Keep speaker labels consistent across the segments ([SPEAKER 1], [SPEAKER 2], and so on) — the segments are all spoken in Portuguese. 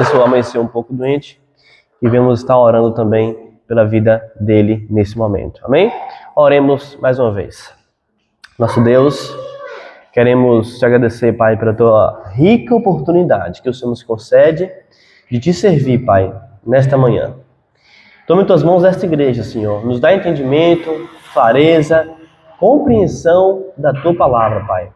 [SPEAKER 1] Alisson amanheceu um pouco doente e vamos estar orando também pela vida dele nesse momento. Amém? Oremos mais uma vez. Nosso Deus, queremos te agradecer, Pai, pela tua rica oportunidade que o Senhor nos concede de te servir, Pai, nesta manhã. Tome em tuas mãos esta igreja, Senhor. Nos dá entendimento, clareza, compreensão da tua palavra, Pai.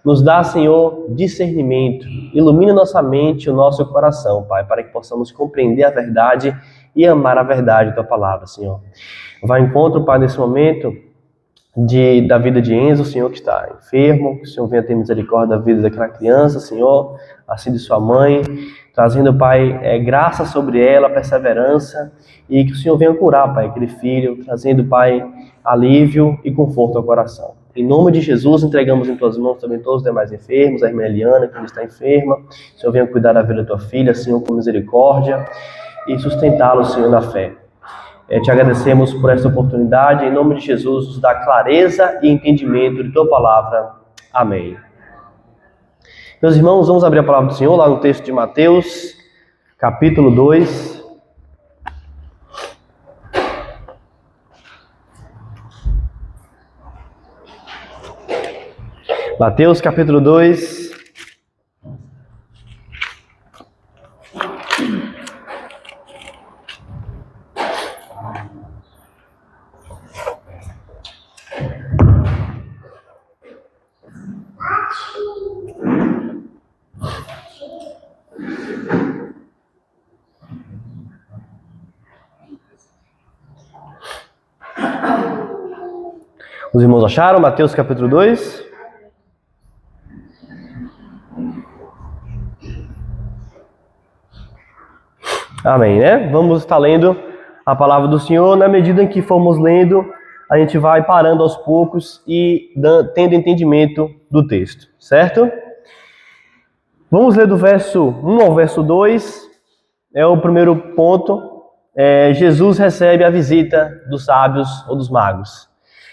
[SPEAKER 1] Nos dá, Senhor, discernimento. Ilumina nossa mente e o nosso coração, Pai, para que possamos compreender a verdade e amar a verdade da tua palavra, Senhor. Vai em encontro, Pai, nesse momento da vida de Enzo, Senhor, que está enfermo. Que o Senhor venha ter misericórdia da vida daquela criança, Senhor, assim de sua mãe, trazendo, Pai, graça sobre ela, perseverança, e que o Senhor venha curar, Pai, aquele filho, trazendo, Pai, alívio e conforto ao coração. Em nome de Jesus, entregamos em tuas mãos também todos os demais enfermos, a irmã Eliana, que está enferma. O Senhor venha cuidar da vida da tua filha, Senhor, com misericórdia, e sustentá-lo, Senhor, na fé. Te agradecemos por esta oportunidade. Em nome de Jesus, nos dá clareza e entendimento de tua palavra. Amém. Meus irmãos, vamos abrir a palavra do Senhor lá no texto de Mateus, capítulo 2. Mateus, capítulo 2. Os irmãos acharam? Mateus, capítulo 2. Amém, né? Vamos estar lendo a palavra do Senhor. Na medida em que formos lendo, a gente vai parando aos poucos e tendo entendimento do texto, certo? Vamos ler do verso 1 ao verso 2. É o primeiro ponto. Jesus recebe a visita dos sábios ou dos magos.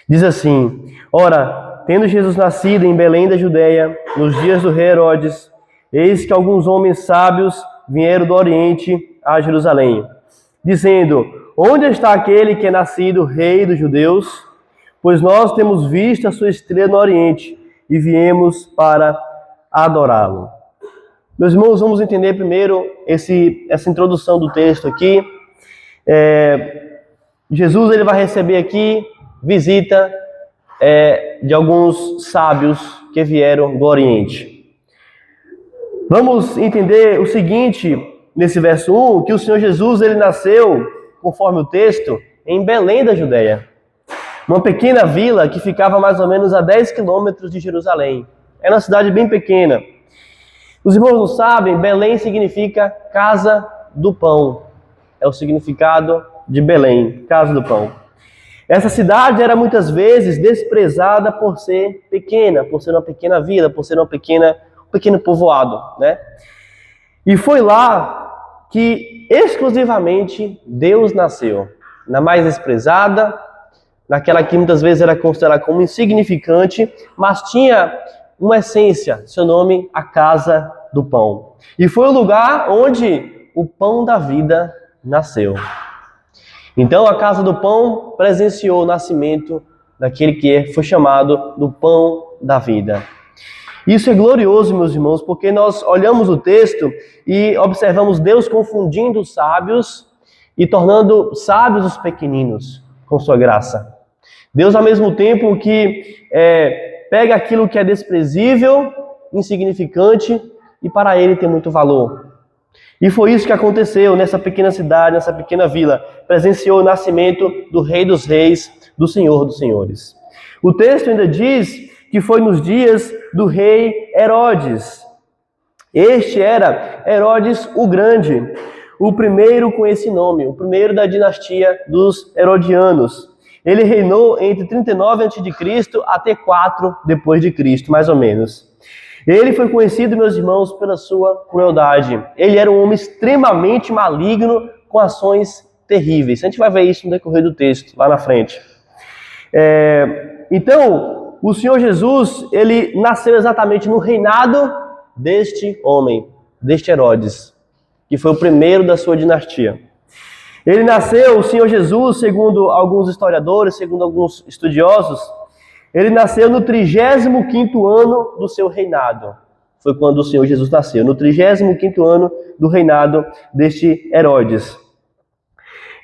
[SPEAKER 1] Diz assim: Ora, tendo Jesus nascido em Belém da Judeia, nos dias do rei Herodes, eis que alguns homens sábios vieram do Oriente a Jerusalém, dizendo: Onde está aquele que é nascido rei dos judeus? Pois nós temos visto a sua estrela no Oriente e viemos para adorá-lo. Meus irmãos, vamos entender primeiro essa introdução do texto aqui. Jesus ele vai receber aqui visita de alguns sábios que vieram do Oriente. Vamos entender o seguinte, nesse verso 1, que o Senhor Jesus ele nasceu, conforme o texto, em Belém da Judeia, uma pequena vila que ficava mais ou menos a 10 quilômetros de Jerusalém. É uma cidade bem pequena. Os irmãos não sabem, Belém significa casa do pão. É o significado de Belém, casa do pão. Essa cidade era muitas vezes desprezada por ser pequena, por ser uma pequena vila, por ser um pequeno povoado, né? E foi lá que exclusivamente Deus nasceu, na mais desprezada, naquela que muitas vezes era considerada como insignificante, mas tinha uma essência, seu nome, a Casa do Pão. E foi o lugar onde o pão da vida nasceu. Então a Casa do Pão presenciou o nascimento daquele que foi chamado do Pão da Vida. Isso é glorioso, meus irmãos, porque nós olhamos o texto e observamos Deus confundindo os sábios e tornando sábios os pequeninos com sua graça. Deus, ao mesmo tempo que pega aquilo que é desprezível, insignificante, e para ele tem muito valor. E foi isso que aconteceu nessa pequena cidade, nessa pequena vila. Presenciou o nascimento do Rei dos Reis, do Senhor dos Senhores. O texto ainda diz que foi nos dias do rei Herodes. Este era Herodes o Grande, o primeiro com esse nome, o primeiro da dinastia dos Herodianos. Ele reinou entre 39 a.C. até 4 depois de Cristo, mais ou menos. Ele foi conhecido, meus irmãos, pela sua crueldade. Ele era um homem extremamente maligno, com ações terríveis. A gente vai ver isso no decorrer do texto, lá na frente. Então, o Senhor Jesus, ele nasceu exatamente no reinado deste homem, deste Herodes. que foi o primeiro da sua dinastia. Ele nasceu, o Senhor Jesus, segundo alguns historiadores, segundo alguns estudiosos, ele nasceu no 35º ano do seu reinado. Foi quando o Senhor Jesus nasceu, no 35º ano do reinado deste Herodes.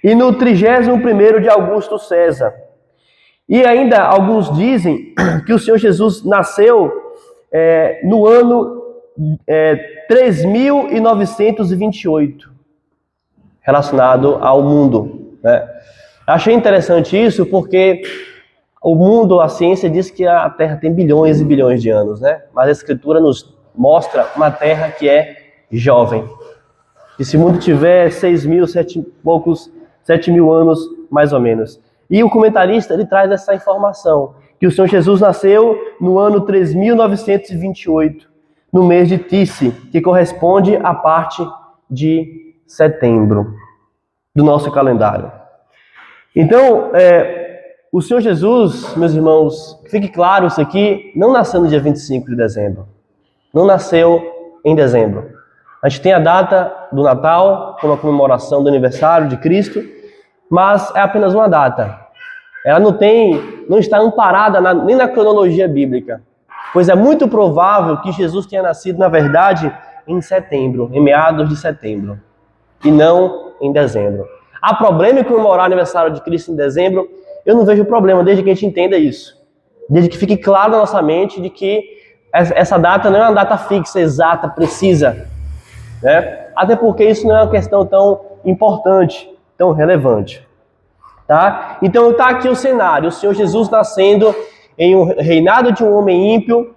[SPEAKER 1] E no 31º de Augusto César. E ainda alguns dizem que o Senhor Jesus nasceu no ano 3928, relacionado ao mundo, né? Achei interessante isso porque o mundo, a ciência diz que a Terra tem bilhões e bilhões de anos, né? Mas a Escritura nos mostra uma Terra que é jovem. E se o mundo tiver 7.000 anos, mais ou menos. E o comentarista, ele traz essa informação, que o Senhor Jesus nasceu no ano 3928, no mês de Tisse, que corresponde à parte de setembro do nosso calendário. Então, o Senhor Jesus, meus irmãos, fique claro isso aqui, não nasceu no dia 25 de dezembro. Não nasceu em dezembro. A gente tem a data do Natal, como a comemoração do aniversário de Cristo, mas é apenas uma data. Ela não está amparada nem na cronologia bíblica, pois é muito provável que Jesus tenha nascido, na verdade, em setembro, em meados de setembro, e não em dezembro. Há problema em comemorar o aniversário de Cristo em dezembro? Eu não vejo problema, desde que a gente entenda isso. Desde que fique claro na nossa mente de que essa data não é uma data fixa, exata, precisa, né? Até porque isso não é uma questão tão importante, tão relevante. Tá? Então está aqui o cenário, o Senhor Jesus nascendo em um reinado de um homem ímpio,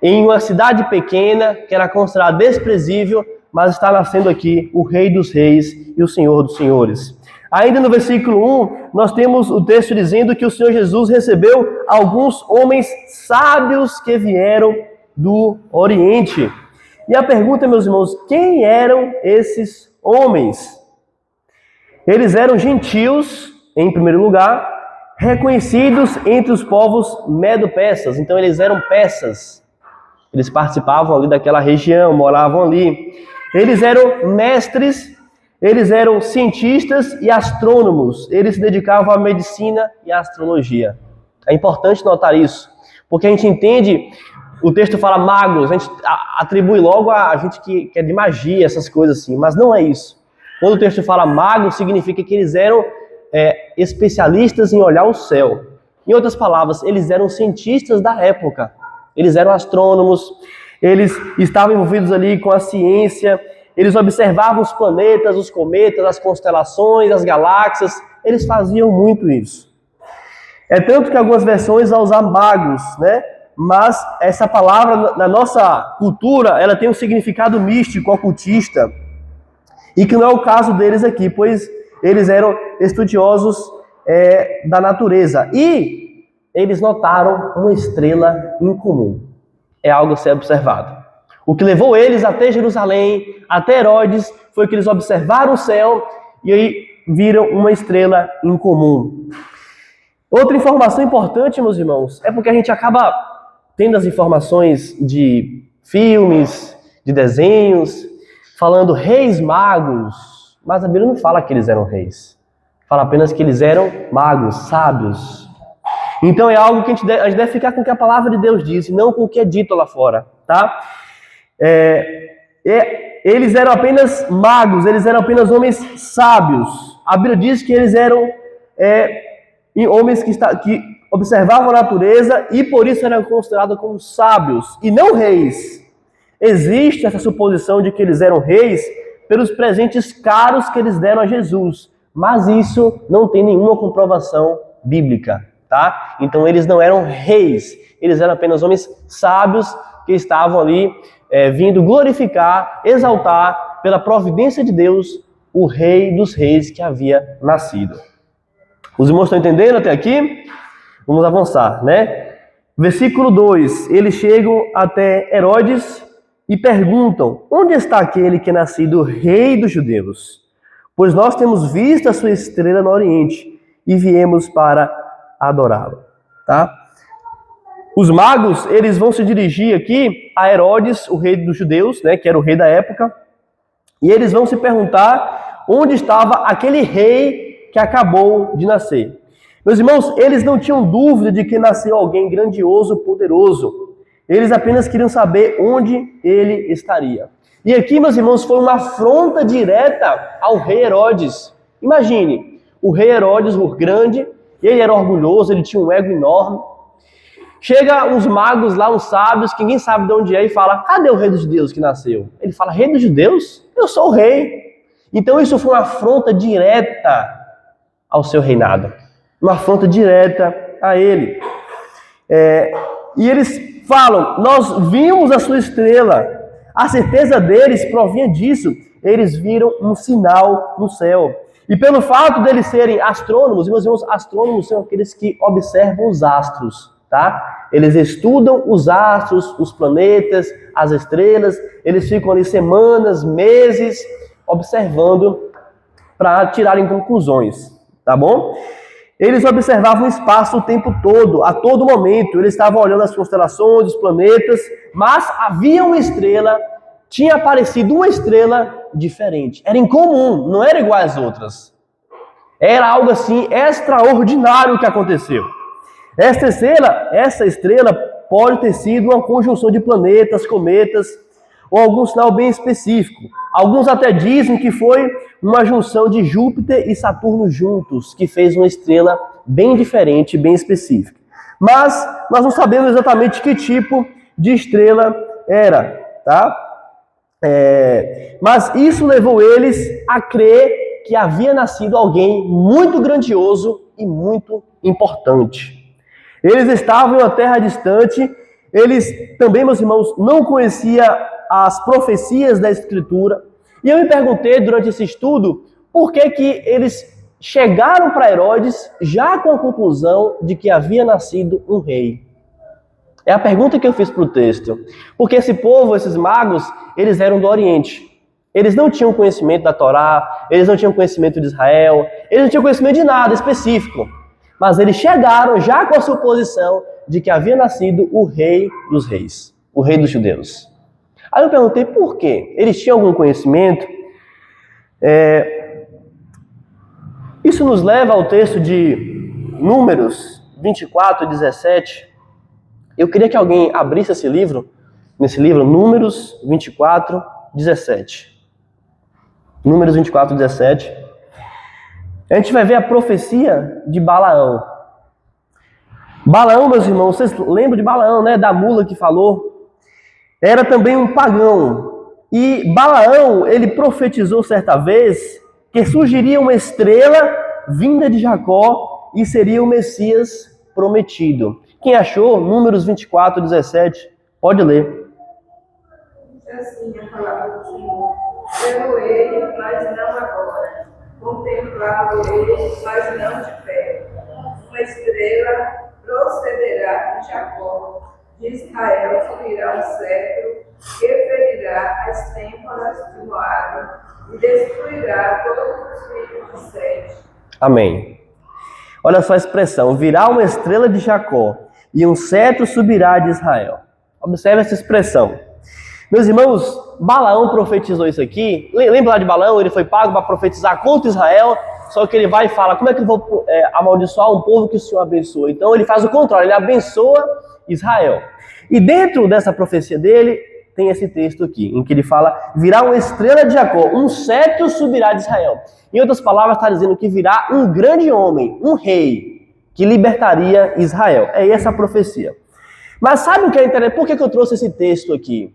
[SPEAKER 1] em uma cidade pequena, que era considerada desprezível, mas está nascendo aqui o Rei dos Reis e o Senhor dos Senhores. Ainda no versículo 1, nós temos o texto dizendo que o Senhor Jesus recebeu alguns homens sábios que vieram do Oriente. E a pergunta, meus irmãos, quem eram esses homens? Eles eram gentios, em primeiro lugar, reconhecidos entre os povos medo-persas. Então eles eram persas. Eles participavam ali daquela região, moravam ali. Eles eram mestres, eles eram cientistas e astrônomos. Eles se dedicavam à medicina e à astrologia. É importante notar isso, porque a gente entende, o texto fala magos, a gente atribui logo a gente que é de magia, essas coisas assim, mas não é isso. Quando o texto fala magos, significa que eles eram especialistas em olhar o céu. Em outras palavras, eles eram cientistas da época. Eles eram astrônomos, eles estavam envolvidos ali com a ciência, eles observavam os planetas, os cometas, as constelações, as galáxias. Eles faziam muito isso. É tanto que algumas versões vão usar magos, né? Mas essa palavra, na nossa cultura, ela tem um significado místico, ocultista. E que não é o caso deles aqui, pois eles eram estudiosos da natureza. E eles notaram uma estrela incomum. É algo a ser observado. O que levou eles até Jerusalém, até Herodes, foi que eles observaram o céu e aí viram uma estrela incomum. Outra informação importante, meus irmãos, é porque a gente acaba tendo as informações de filmes, de desenhos, falando reis magos, mas a Bíblia não fala que eles eram reis. Fala apenas que eles eram magos, sábios. Então é algo que a gente deve ficar com o que a palavra de Deus diz, e não com o que é dito lá fora, tá? Eles eram apenas magos, eles eram apenas homens sábios. A Bíblia diz que eles eram homens que observavam a natureza e por isso eram considerados como sábios e não reis. Existe essa suposição de que eles eram reis pelos presentes caros que eles deram a Jesus, mas isso não tem nenhuma comprovação bíblica, tá? Então eles não eram reis, eles eram apenas homens sábios que estavam ali vindo glorificar, exaltar pela providência de Deus o Rei dos Reis que havia nascido. Os irmãos estão entendendo até aqui? Vamos avançar, né? Versículo 2, eles chegam até Herodes e perguntam: onde está aquele que é nascido rei dos judeus? Pois nós temos visto a sua estrela no Oriente e viemos para adorá-lo. Tá? Os magos, eles vão se dirigir aqui a Herodes, o rei dos judeus, né, que era o rei da época, E eles vão se perguntar onde estava aquele rei que acabou de nascer. Meus irmãos, eles não tinham dúvida de que nasceu alguém grandioso, poderoso. Eles apenas queriam saber onde ele estaria. E aqui, meus irmãos, foi uma afronta direta ao rei Herodes. Imagine, o rei Herodes, o grande, ele era orgulhoso, ele tinha um ego enorme. Chega uns magos lá, uns sábios, que ninguém sabe de onde é, e fala, cadê o rei dos judeus que nasceu? Ele fala, rei dos judeus? Eu sou o rei. Então isso foi uma afronta direta ao seu reinado. Uma afronta direta a ele. E eles falam, nós vimos a sua estrela. A certeza deles provinha disso. Eles viram um sinal no céu. E pelo fato deles serem astrônomos, e meus irmãos, astrônomos são aqueles que observam os astros, tá? Eles estudam os astros, os planetas, as estrelas, eles ficam ali semanas, meses, observando para tirarem conclusões, tá bom? Eles observavam o espaço o tempo todo, a todo momento. Eles estavam olhando as constelações, os planetas, mas havia uma estrela, tinha aparecido uma estrela diferente. Era incomum, não era igual às outras. Era algo assim extraordinário que aconteceu. Essa estrela pode ter sido uma conjunção de planetas, cometas, ou algum sinal bem específico. Alguns até dizem que foi uma junção de Júpiter e Saturno juntos, que fez uma estrela bem diferente, bem específica. Mas nós não sabemos exatamente que tipo de estrela era, tá? Mas isso levou eles a crer que havia nascido alguém muito grandioso e muito importante. Eles estavam em uma terra distante, eles também, meus irmãos, não conheciam as profecias da Escritura. E eu me perguntei durante esse estudo, por que que eles chegaram para Herodes já com a conclusão de que havia nascido um rei? É a pergunta que eu fiz para o texto. Porque esse povo, esses magos, eles eram do Oriente. Eles não tinham conhecimento da Torá, eles não tinham conhecimento de Israel, eles não tinham conhecimento de nada específico. Mas eles chegaram já com a suposição de que havia nascido o rei dos reis, o rei dos judeus. Aí eu perguntei por quê? Eles tinham algum conhecimento? Isso nos leva ao texto de Números 24, 17. Eu queria que alguém abrisse esse livro, nesse livro, Números 24, 17. Números 24, 17. A gente vai ver a profecia de Balaão. Balaão, meus irmãos, vocês lembram de Balaão, né? Da mula que falou? Era também um pagão. E Balaão, ele profetizou certa vez que surgiria uma estrela vinda de Jacó e seria o Messias prometido. Quem achou? Números 24, 17. Pode ler.
[SPEAKER 2] Assim a palavra do Senhor. Vendo ele, mas não agora. Contemplá-lo ele, mas não de perto. Uma estrela procederá de Jacó. De Israel subirá um cetro que ferirá as têmporas de Moabe e destruirá todos os filhos de Sete.
[SPEAKER 1] Amém. Olha só a expressão, virá uma estrela de Jacó e um cetro subirá de Israel. Observe essa expressão. Meus irmãos, Balaão profetizou isso aqui. Lembra lá de Balaão? Ele foi pago para profetizar contra Israel, só que ele vai e fala, como é que eu vou amaldiçoar um povo que o Senhor abençoa? Então ele faz o contrário, ele abençoa Israel. E dentro dessa profecia dele, tem esse texto aqui, em que ele fala, virá uma estrela de Jacó, um cetro subirá de Israel. Em outras palavras, está dizendo que virá um grande homem, um rei, que libertaria Israel. É essa a profecia. Mas sabe o que é interessante? Por que eu trouxe esse texto aqui?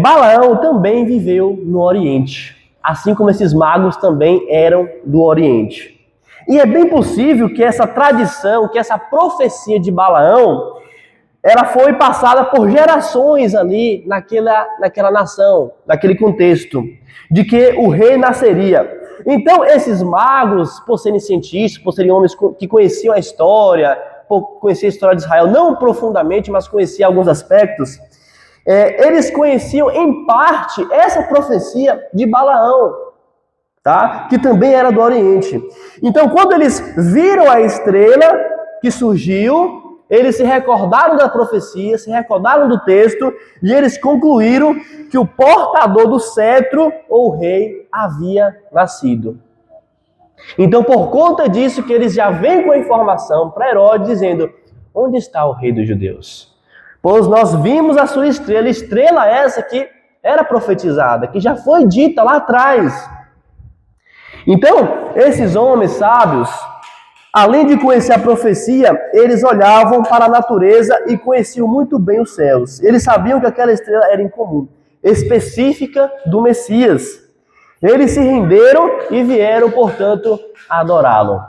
[SPEAKER 1] Balaão também viveu no Oriente, assim como esses magos também eram do Oriente. E é bem possível que essa tradição, que essa profecia de Balaão, ela foi passada por gerações ali naquela nação, naquele contexto, de que o rei nasceria. Então, esses magos, por serem cientistas, por serem homens que conheciam a história, por conhecer a história de Israel, não profundamente, mas conheciam alguns aspectos, eles conheciam em parte essa profecia de Balaão, tá? Que também era do Oriente. Então, quando eles viram a estrela que surgiu, eles se recordaram da profecia, se recordaram do texto, e eles concluíram que o portador do cetro, ou rei, havia nascido. Então, por conta disso, que eles já vêm com a informação para Herodes, dizendo: onde está o rei dos judeus? Pois nós vimos a sua estrela essa que era profetizada, que já foi dita lá atrás. Então, esses homens sábios, além de conhecer a profecia, eles olhavam para a natureza e conheciam muito bem os céus. Eles sabiam que aquela estrela era incomum, específica do Messias. Eles se renderam e vieram, portanto, adorá-lo.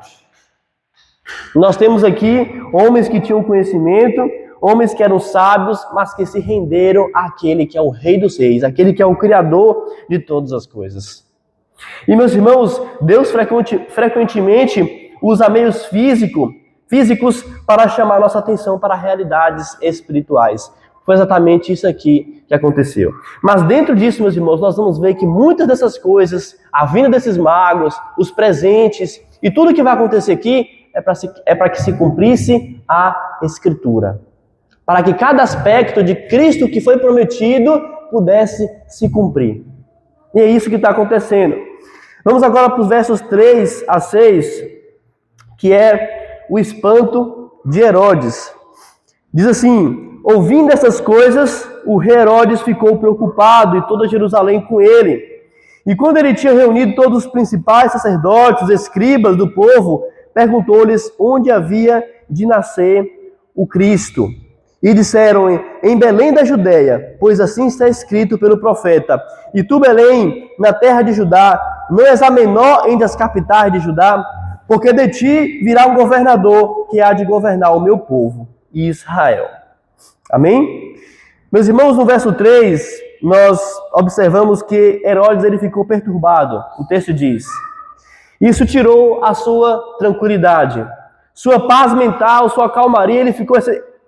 [SPEAKER 1] Nós temos aqui homens que tinham conhecimento, homens que eram sábios, mas que se renderam àquele que é o Rei dos Reis, aquele que é o Criador de todas as coisas. E, meus irmãos, Deus frequentemente usa meios físicos para chamar nossa atenção para realidades espirituais. Foi exatamente isso aqui que aconteceu. Mas dentro disso, meus irmãos, nós vamos ver que muitas dessas coisas, a vinda desses magos, os presentes e tudo que vai acontecer aqui é para que se cumprisse a Escritura. Para que cada aspecto de Cristo que foi prometido pudesse se cumprir. E é isso que está acontecendo. Vamos agora para os versos 3 a 6, que é o espanto de Herodes. Diz assim: ouvindo essas coisas, o rei Herodes ficou preocupado e toda Jerusalém com ele. E quando ele tinha reunido todos os principais sacerdotes, os escribas do povo, perguntou-lhes onde havia de nascer o Cristo. E disseram: em Belém da Judéia, pois assim está escrito pelo profeta: e tu, Belém, na terra de Judá, não és a menor entre as capitais de Judá, porque de ti virá um governador que há de governar o meu povo, Israel. Amém? Meus irmãos, no verso 3, nós observamos que Herodes ele ficou perturbado. O texto diz: isso tirou a sua tranquilidade, sua paz mental, sua calmaria. Ele ficou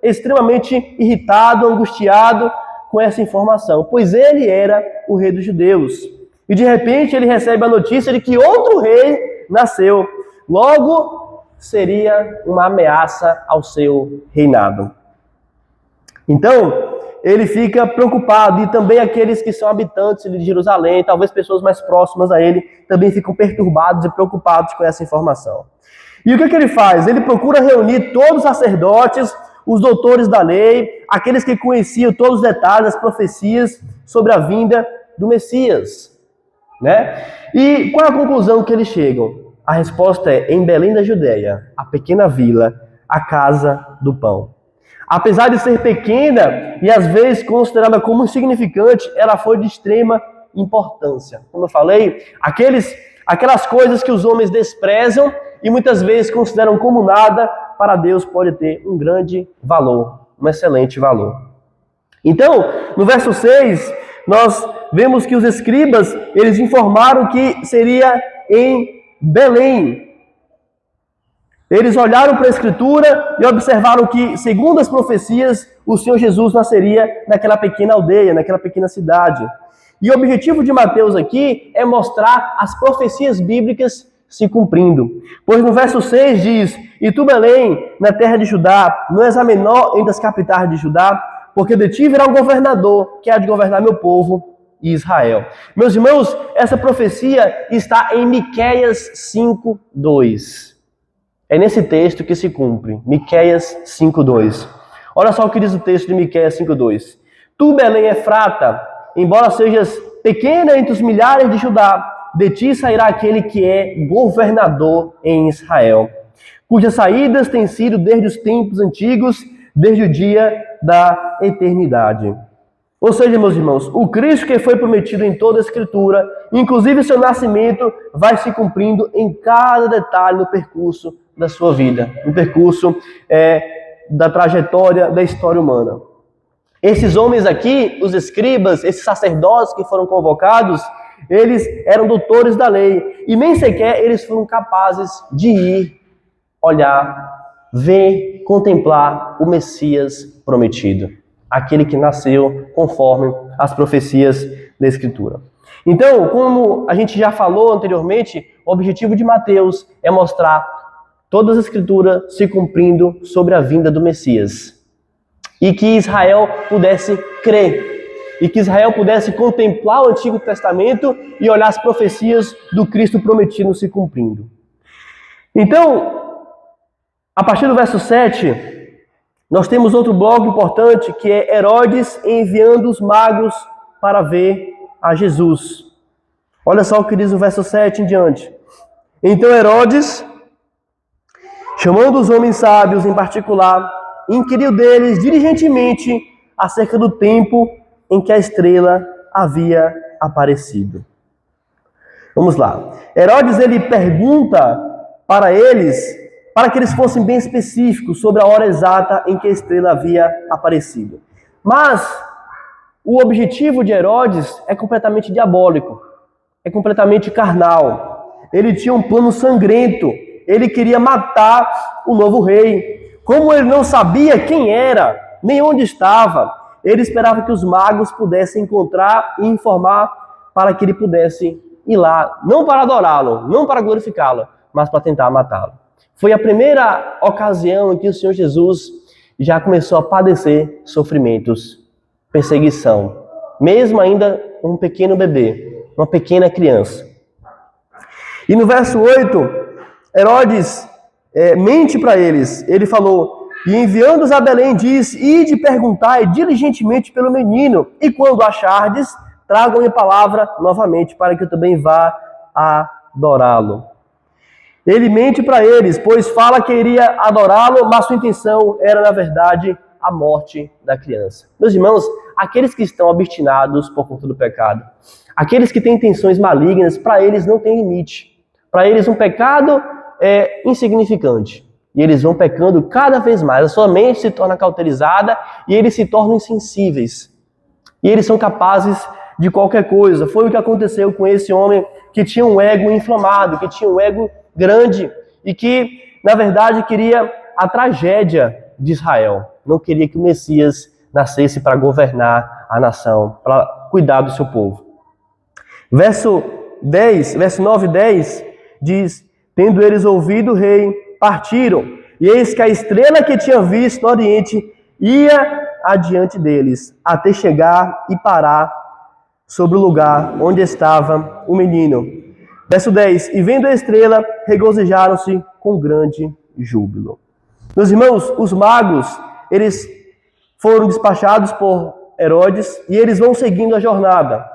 [SPEAKER 1] extremamente irritado, angustiado com essa informação, pois ele era o rei dos judeus. E de repente ele recebe a notícia de que outro rei nasceu. Logo, seria uma ameaça ao seu reinado. Então, ele fica preocupado, e também aqueles que são habitantes de Jerusalém, talvez pessoas mais próximas a ele, também ficam perturbados e preocupados com essa informação. E o que ele faz? Ele procura reunir todos os sacerdotes, os doutores da lei, aqueles que conheciam todos os detalhes das profecias sobre a vinda do Messias. Né? E qual é a conclusão que eles chegam? A resposta é: em Belém da Judéia, a pequena vila, a casa do pão. Apesar de ser pequena e às vezes considerada como insignificante, ela foi de extrema importância. Como eu falei, aquelas coisas que os homens desprezam e muitas vezes consideram como nada, para Deus pode ter um grande valor, um excelente valor. Então, no verso 6, nós vemos que os escribas, eles informaram que seria em Belém. Eles olharam para a Escritura e observaram que, segundo as profecias, o Senhor Jesus nasceria naquela pequena aldeia, naquela pequena cidade. E o objetivo de Mateus aqui é mostrar as profecias bíblicas se cumprindo. Pois no verso 6 diz: e tu, Belém, na terra de Judá, não és a menor entre as capitais de Judá, porque de ti virá um governador que há de governar meu povo, Israel. Meus irmãos, essa profecia está em Miqueias 5:2. É nesse texto que se cumpre, Miqueias 5:2. Olha só o que diz o texto de Miqueias 5:2. Tu, Belém Efrata, embora sejas pequena entre os milhares de Judá, de ti sairá aquele que é governador em Israel, cujas saídas têm sido desde os tempos antigos, desde o dia da eternidade. Ou seja, meus irmãos, o Cristo que foi prometido em toda a Escritura, inclusive seu nascimento, vai se cumprindo em cada detalhe no percurso da sua vida, no percurso da trajetória da história humana. Esses homens aqui, os escribas, esses sacerdotes que foram convocados, eles eram doutores da lei, e nem sequer eles foram capazes de ir, olhar, ver, contemplar o Messias prometido, aquele que nasceu conforme as profecias da Escritura. Então, como a gente já falou anteriormente, o objetivo de Mateus é mostrar todas as escrituras se cumprindo sobre a vinda do Messias. E que Israel pudesse crer. E que Israel pudesse contemplar o Antigo Testamento e olhar as profecias do Cristo prometido se cumprindo. Então, a partir do verso 7, nós temos outro bloco importante, que é Herodes enviando os magos para ver a Jesus. Olha só o que diz o verso 7 em diante. Então Herodes, chamando os homens sábios em particular, inquiriu deles diligentemente acerca do tempo em que a estrela havia aparecido. Vamos lá. Herodes, ele pergunta para eles, para que eles fossem bem específicos sobre a hora exata em que a estrela havia aparecido. Mas o objetivo de Herodes é completamente diabólico, é completamente carnal. Ele tinha um plano sangrento, ele queria matar o novo rei. Como ele não sabia quem era, nem onde estava, ele esperava que os magos pudessem encontrar e informar para que ele pudesse ir lá, não para adorá-lo, não para glorificá-lo, mas para tentar matá-lo. Foi a primeira ocasião em que o Senhor Jesus já começou a padecer sofrimentos, perseguição, mesmo ainda um pequeno bebê, uma pequena criança. E no verso 8, Herodes mente para eles. Ele falou, e enviando-os a Belém, disse, ide perguntai diligentemente pelo menino, e quando achardes, tragam-me palavra novamente, para que eu também vá adorá-lo. Ele mente para eles, pois fala que iria adorá-lo, mas sua intenção era, na verdade, a morte da criança. Meus irmãos, aqueles que estão obstinados por conta do pecado, aqueles que têm intenções malignas, para eles não tem limite. Para eles um pecado é insignificante. E eles vão pecando cada vez mais. A sua mente se torna cauterizada e eles se tornam insensíveis. E eles são capazes de qualquer coisa. Foi o que aconteceu com esse homem que tinha um ego inflamado, que tinha um ego grande e que, na verdade, queria a tragédia de Israel. Não queria que o Messias nascesse para governar a nação, para cuidar do seu povo. Verso 9 e 10 diz, tendo eles ouvido o rei, partiram, e eis que a estrela que tinha visto no oriente ia adiante deles, até chegar e parar sobre o lugar onde estava o menino. Verso 10, e vendo a estrela, regozijaram-se com grande júbilo. Meus irmãos, os magos, eles foram despachados por Herodes e eles vão seguindo a jornada.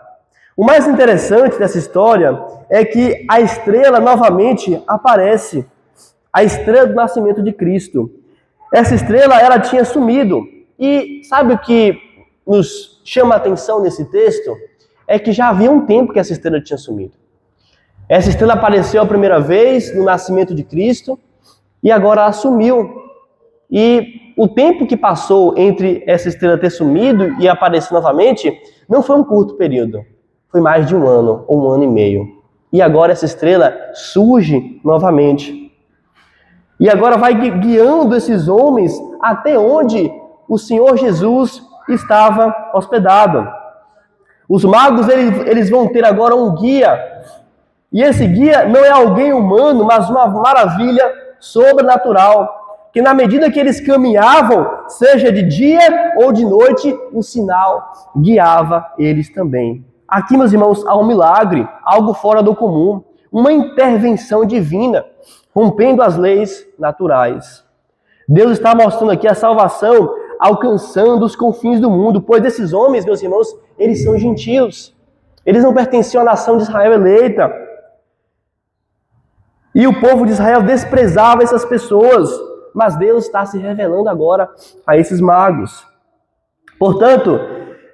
[SPEAKER 1] O mais interessante dessa história é que a estrela novamente aparece, a estrela do nascimento de Cristo. Essa estrela, ela tinha sumido. E sabe o que nos chama a atenção nesse texto? É que já havia um tempo que essa estrela tinha sumido. Essa estrela apareceu a primeira vez no nascimento de Cristo e agora ela sumiu. E o tempo que passou entre essa estrela ter sumido e aparecer novamente não foi um curto período. Foi mais de um ano ou um ano e meio. E agora essa estrela surge novamente. E agora vai guiando esses homens até onde o Senhor Jesus estava hospedado. Os magos, eles vão ter agora um guia. E esse guia não é alguém humano, mas uma maravilha sobrenatural. Que na medida que eles caminhavam, seja de dia ou de noite, o sinal guiava eles também. Aqui, meus irmãos, há um milagre, algo fora do comum, uma intervenção divina, rompendo as leis naturais. Deus está mostrando aqui a salvação, alcançando os confins do mundo, pois esses homens, meus irmãos, eles são gentios. Eles não pertenciam à nação de Israel eleita. E o povo de Israel desprezava essas pessoas, mas Deus está se revelando agora a esses magos. Portanto,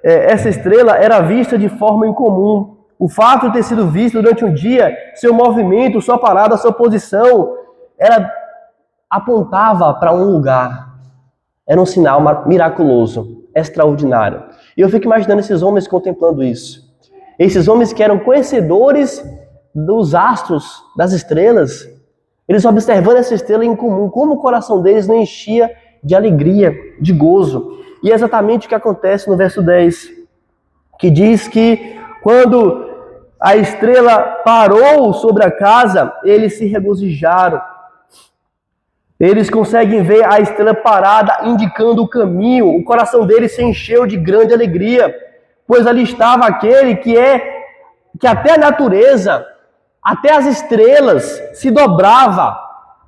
[SPEAKER 1] essa estrela era vista de forma incomum. O fato de ter sido visto durante um dia, seu movimento, sua parada, sua posição, ela apontava para um lugar. Era um sinal miraculoso, extraordinário. E eu fico imaginando esses homens contemplando isso. Esses homens que eram conhecedores dos astros, das estrelas, eles observando essa estrela em comum, como o coração deles não enchia de alegria, de gozo. E é exatamente o que acontece no verso 10, que diz que quando a estrela parou sobre a casa, eles se regozijaram. Eles conseguem ver a estrela parada, indicando o caminho. O coração deles se encheu de grande alegria, pois ali estava aquele que até a natureza, até as estrelas se dobrava,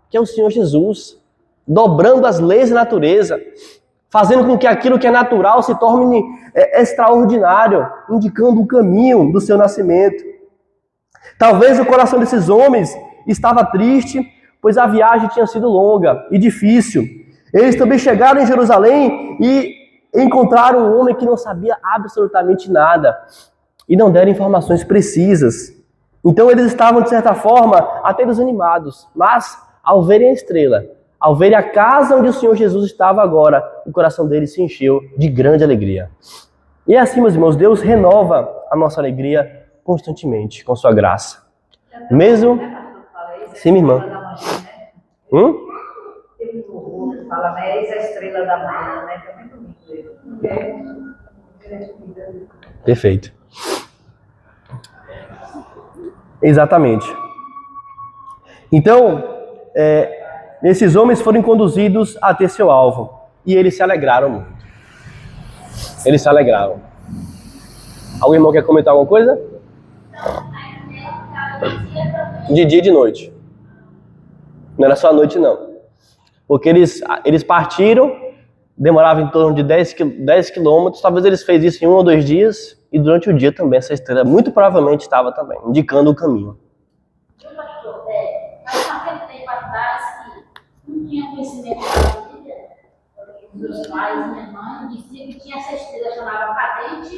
[SPEAKER 1] que é o Senhor Jesus, dobrando as leis da natureza, fazendo com que aquilo que é natural se torne extraordinário, indicando o caminho do seu nascimento. Talvez o coração desses homens estava triste, pois a viagem tinha sido longa e difícil. Eles também chegaram em Jerusalém e encontraram um homem que não sabia absolutamente nada e não deram informações precisas. Então eles estavam, de certa forma, até desanimados, mas ao verem a estrela, ao verem a casa onde o Senhor Jesus estava agora, o coração deles se encheu de grande alegria. E assim, meus irmãos, Deus renova a nossa alegria constantemente com sua graça. Mesmo... Sim, minha irmã.
[SPEAKER 3] Tem um louvor que fala, né? Eis a estrela da manhã, né? Que é muito bonito.
[SPEAKER 1] Perfeito. Exatamente. Então, esses homens foram conduzidos até seu alvo. E eles se alegraram muito. Eles se alegraram. Algum irmão quer comentar alguma coisa? De dia e de noite. Não era só a noite, não. Porque eles partiram, demorava em torno de 10 quilômetros, talvez eles fez isso em 1 ou 2 dias, e durante o dia também essa estrela muito provavelmente estava também, indicando o caminho.
[SPEAKER 4] Mas naquele tempo atrás, que não tinha conhecimento da Bíblia, meus pais e minha mãe diziam que tinha essa estrela chamada Cadente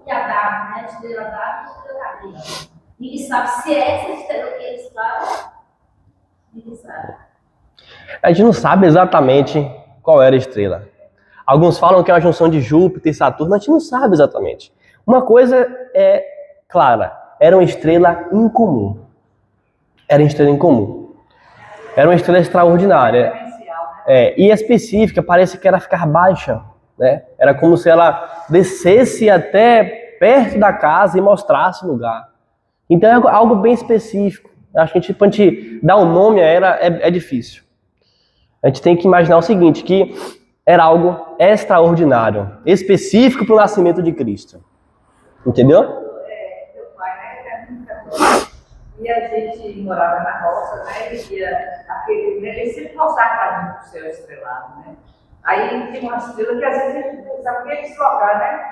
[SPEAKER 4] e Adão, né? Estrela Adão e estrela Cadente. Ninguém sabe se é essa estrela que eles falam. Ninguém sabe.
[SPEAKER 1] A gente não sabe exatamente qual era a estrela. Alguns falam que é uma junção de Júpiter e Saturno, mas a gente não sabe exatamente. Uma coisa é clara, era uma estrela incomum. Era uma estrela incomum. Era uma estrela extraordinária. E específica, parece que era ficar baixa, né? Era como se ela descesse até perto da casa e mostrasse o lugar. Então é algo bem específico. Acho que pra gente dar um nome a ela é difícil. A gente tem que imaginar o seguinte, que era algo extraordinário, específico para o nascimento de Cristo. Entendeu?
[SPEAKER 3] Meu pai, né? E a gente morava na roça, né? E via ele sempre mostrava para mim o céu estrelado, né? Aí tinha uma estrela que às vezes a gente pensava que ia deslocar, né?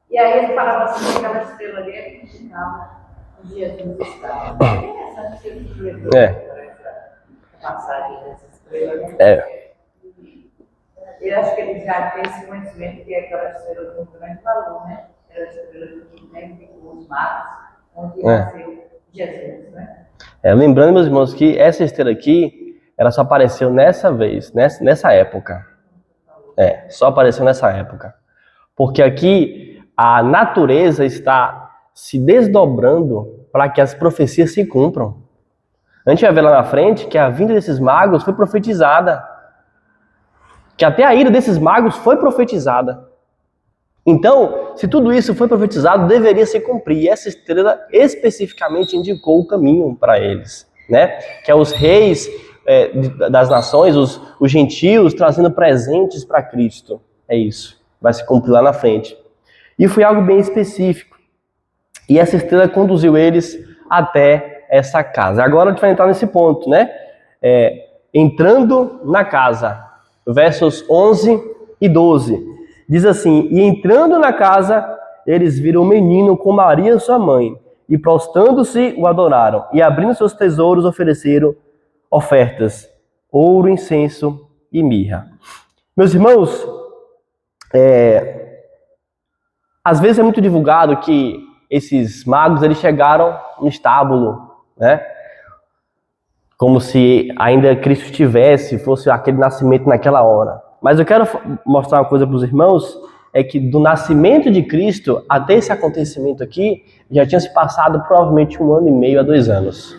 [SPEAKER 3] E aí ele falava assim, que aquela estrela ali é que ficava um dia Jesus estava. Passagem dessa estrela. Eu acho que ele já tem esse conhecimento que é aquela estrela com um grande valor, né? Era a estrela que ficou os mares, onde nasceu Jesus, né?
[SPEAKER 1] Lembrando, meus irmãos, que essa estrela aqui, ela só apareceu nessa época. Só apareceu nessa época. Porque aqui a natureza está se desdobrando para que as profecias se cumpram. A gente vai ver lá na frente que a vinda desses magos foi profetizada. Que até a ida desses magos foi profetizada. Então, se tudo isso foi profetizado, deveria se cumprir. E essa estrela especificamente indicou o caminho para eles, né? Que é os reis das nações, os gentios, trazendo presentes para Cristo. É isso. Vai se cumprir lá na frente. E foi algo bem específico. E essa estrela conduziu eles até essa casa. Agora a gente vai entrar nesse ponto, né? Entrando na casa. Versos 11 e 12. Diz assim: E entrando na casa, eles viram o menino com Maria, sua mãe, e prostrando-se, o adoraram. E abrindo seus tesouros, ofereceram ofertas, ouro, incenso e mirra. Meus irmãos, às vezes é muito divulgado que esses magos eles chegaram no estábulo, né? Como se ainda Cristo estivesse, fosse aquele nascimento naquela hora. Mas eu quero mostrar uma coisa para os irmãos, é que do nascimento de Cristo até esse acontecimento aqui, já tinha se passado provavelmente 1 ano e meio a 2 anos.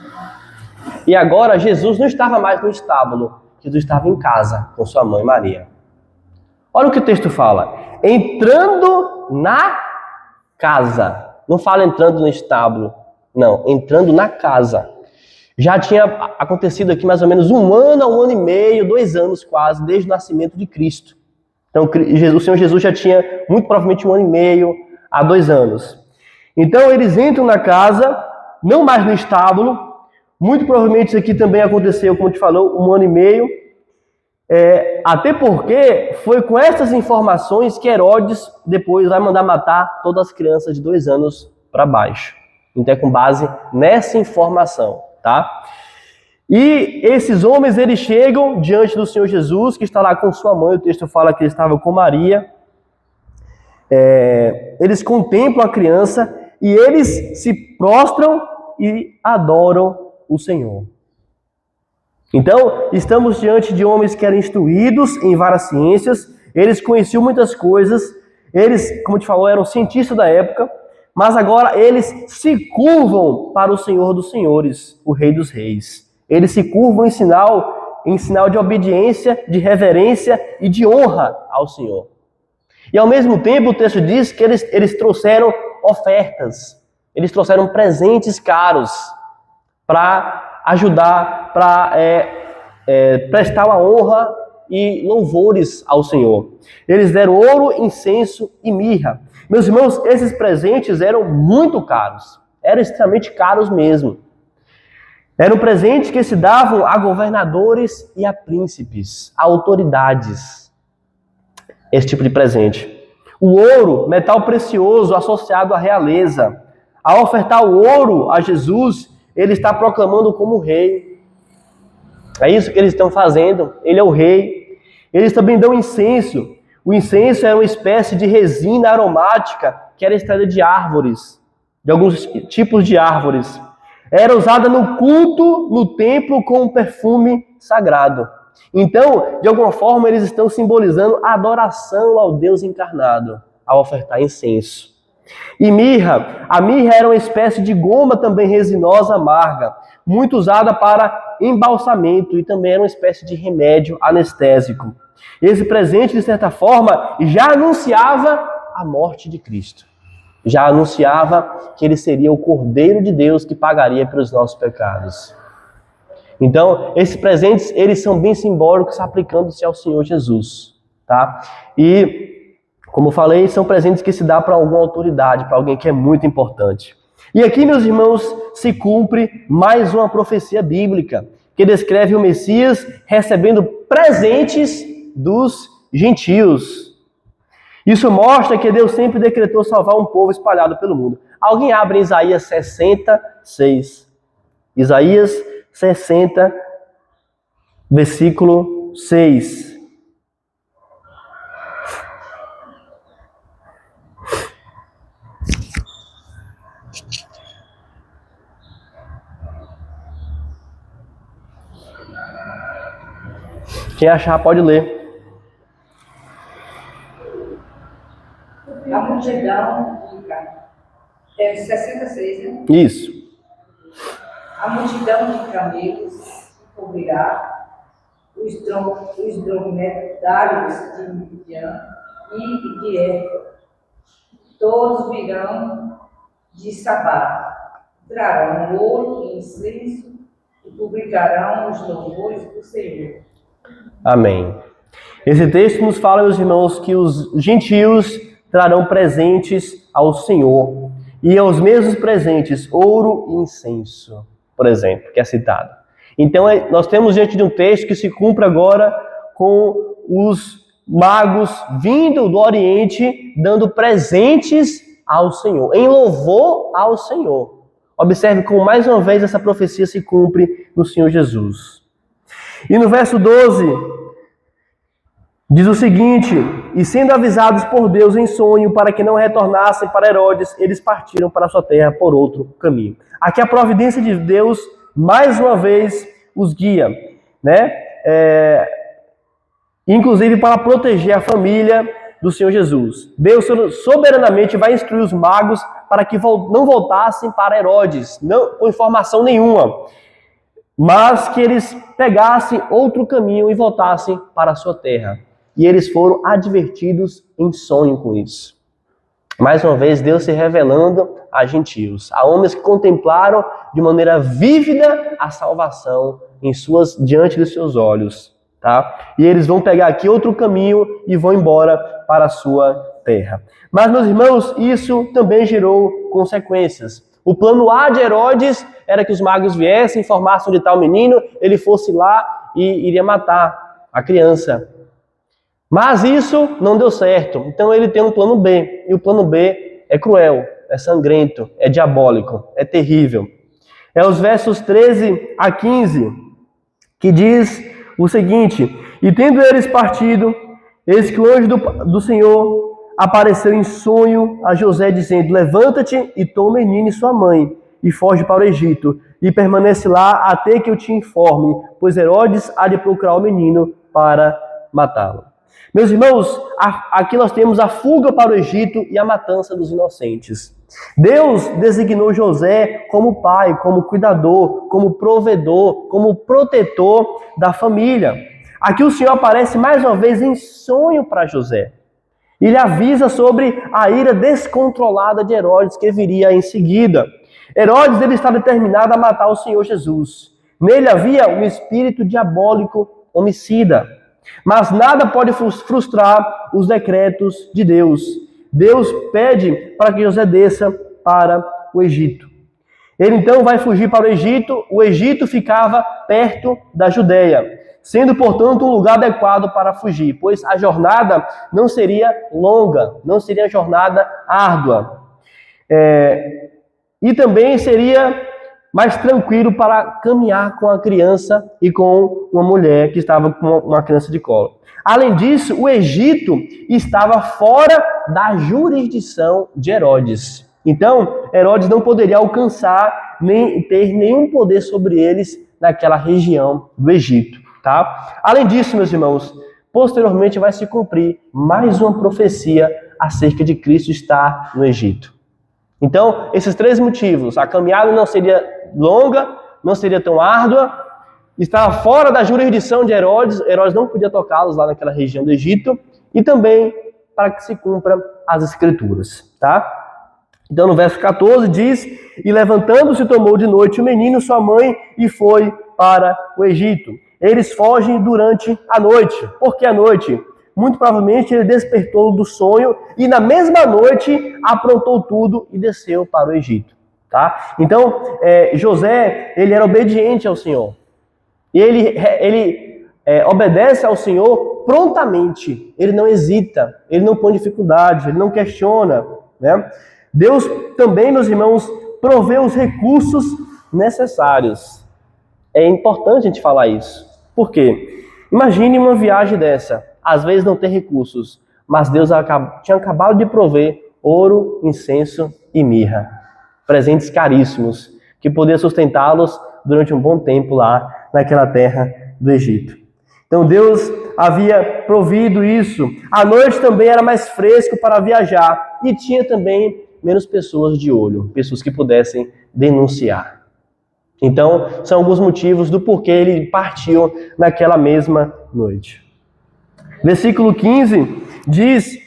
[SPEAKER 1] E agora Jesus não estava mais no estábulo, Jesus estava em casa com sua mãe Maria. Olha o que o texto fala, entrando na casa. Não fala entrando no estábulo, não, entrando na casa. Já tinha acontecido aqui mais ou menos 1 ano a 1 ano e meio, 2 anos quase, desde o nascimento de Cristo. Então, o Senhor Jesus já tinha, muito provavelmente, 1 ano e meio a 2 anos. Então, eles entram na casa, não mais no estábulo. Muito provavelmente isso aqui também aconteceu, como te falou, 1 ano e meio. Até porque foi com essas informações que Herodes depois vai mandar matar todas as crianças de 2 anos para baixo. Então, é com base nessa informação, tá? E esses homens, eles chegam diante do Senhor Jesus, que está lá com sua mãe. O texto fala que ele estava com Maria. Eles contemplam a criança e eles se prostram e adoram o Senhor. Então, estamos diante de homens que eram instruídos em várias ciências, eles conheciam muitas coisas, eles, como te falou, eram cientistas da época, mas agora eles se curvam para o Senhor dos Senhores, o Rei dos Reis. Eles se curvam em sinal de obediência, de reverência e de honra ao Senhor. E ao mesmo tempo o texto diz que eles trouxeram ofertas, eles trouxeram presentes caros para ajudar, para prestar uma honra e louvores ao Senhor. Eles deram ouro, incenso e mirra. Meus irmãos, esses presentes eram muito caros, eram extremamente caros mesmo. Eram presentes que se davam a governadores e a príncipes, a autoridades. Esse tipo de presente. O ouro, metal precioso associado à realeza. Ao ofertar o ouro a Jesus, ele está proclamando como rei. É isso que eles estão fazendo. Ele é o rei. Eles também dão incenso. O incenso é uma espécie de resina aromática que era extraída de árvores, de alguns tipos de árvores. Era usada no culto, no templo, com um perfume sagrado. Então, de alguma forma, eles estão simbolizando a adoração ao Deus encarnado, ao ofertar incenso. E mirra. A mirra era uma espécie de goma também resinosa amarga, muito usada para embalsamento e também era uma espécie de remédio anestésico. Esse presente, de certa forma, já anunciava a morte de Cristo. Já anunciava que ele seria o Cordeiro de Deus que pagaria pelos nossos pecados. Então, esses presentes, eles são bem simbólicos, aplicando-se ao Senhor Jesus, tá? E, como eu falei, são presentes que se dá para alguma autoridade, para alguém que é muito importante. E aqui, meus irmãos, se cumpre mais uma profecia bíblica, que descreve o Messias recebendo presentes dos gentios. Isso mostra que Deus sempre decretou salvar um povo espalhado pelo mundo. Alguém abre Isaías 66. Isaías 60, versículo 6. Quem achar pode ler.
[SPEAKER 3] A multidão de 66, né?
[SPEAKER 1] Isso.
[SPEAKER 3] A multidão de camelos cobrirá os dromedários de Midian e de Éfron. Todos virão de Sabá, trarão ouro e incenso e publicarão os louvores do Senhor. Amém.
[SPEAKER 1] Esse texto nos fala, meus irmãos, que os gentios trarão presentes ao Senhor. E aos mesmos presentes, ouro e incenso, por exemplo, que é citado. Então, nós temos diante de um texto que se cumpre agora com os magos vindo do Oriente, dando presentes ao Senhor, em louvor ao Senhor. Observe como mais uma vez essa profecia se cumpre no Senhor Jesus. E no verso 12, diz o seguinte: e sendo avisados por Deus em sonho para que não retornassem para Herodes, eles partiram para a sua terra por outro caminho. Aqui a providência de Deus, mais uma vez, os guia, né? Inclusive para proteger a família do Senhor Jesus. Deus soberanamente vai instruir os magos para que não voltassem para Herodes, não, com informação nenhuma, mas que eles pegassem outro caminho e voltassem para a sua terra. E eles foram advertidos em sonho com isso. Mais uma vez, Deus se revelando a gentios, a homens que contemplaram de maneira vívida a salvação diante dos seus olhos. Tá? E eles vão pegar aqui outro caminho e vão embora para a sua terra. Mas, meus irmãos, isso também gerou consequências. O plano A de Herodes era que os magos viessem, informassem de tal menino, ele fosse lá e iria matar a criança. Mas isso não deu certo. Então ele tem um plano B. E o plano B é cruel, é sangrento, é diabólico, é terrível. É os versos 13 a 15 que diz o seguinte: E tendo eles partido, eis que o anjo do Senhor apareceu em sonho a José, dizendo: Levanta-te e toma o menino e sua mãe, e foge para o Egito, e permanece lá até que eu te informe, pois Herodes há de procurar o menino para matá-lo. Meus irmãos, aqui nós temos a fuga para o Egito e a matança dos inocentes. Deus designou José como pai, como cuidador, como provedor, como protetor da família. Aqui o Senhor aparece mais uma vez em sonho para José. Ele avisa sobre a ira descontrolada de Herodes que viria em seguida. Herodes ele está determinado a matar o Senhor Jesus. Nele havia um espírito diabólico homicida. Mas nada pode frustrar os decretos de Deus. Deus pede para que José desça para o Egito. Ele então vai fugir para o Egito. O Egito ficava perto da Judéia, sendo, portanto, um lugar adequado para fugir, pois a jornada não seria longa, não seria jornada árdua. E também seria mais tranquilo para caminhar com a criança e com uma mulher que estava com uma criança de colo. Além disso, o Egito estava fora da jurisdição de Herodes. Então, Herodes não poderia alcançar nem ter nenhum poder sobre eles naquela região do Egito. Tá? Além disso, meus irmãos, posteriormente vai se cumprir mais uma profecia acerca de Cristo estar no Egito. Então, esses três motivos: a caminhada não seria longa, não seria tão árdua, estava fora da jurisdição de Herodes, Herodes não podia tocá-los lá naquela região do Egito, e também para que se cumpra as Escrituras. Tá? Então, no verso 14 diz: E levantando-se, tomou de noite o menino, sua mãe, e foi para o Egito. Eles fogem durante a noite. Por que a noite? Muito provavelmente ele despertou do sonho e na mesma noite aprontou tudo e desceu para o Egito. Tá? Então, José, ele era obediente ao Senhor. E ele obedece ao Senhor prontamente. Ele não hesita, ele não põe dificuldade, ele não questiona. Né? Deus também, meus irmãos, provê os recursos necessários. É importante a gente falar isso. Por quê? Imagine uma viagem dessa. Às vezes não tem recursos, mas Deus tinha acabado de prover ouro, incenso e mirra. Presentes caríssimos, que poderia sustentá-los durante um bom tempo lá naquela terra do Egito. Então Deus havia provido isso. A noite também era mais fresco para viajar e tinha também menos pessoas de olho, pessoas que pudessem denunciar. Então, são alguns motivos do porquê ele partiu naquela mesma noite. Versículo 15 diz: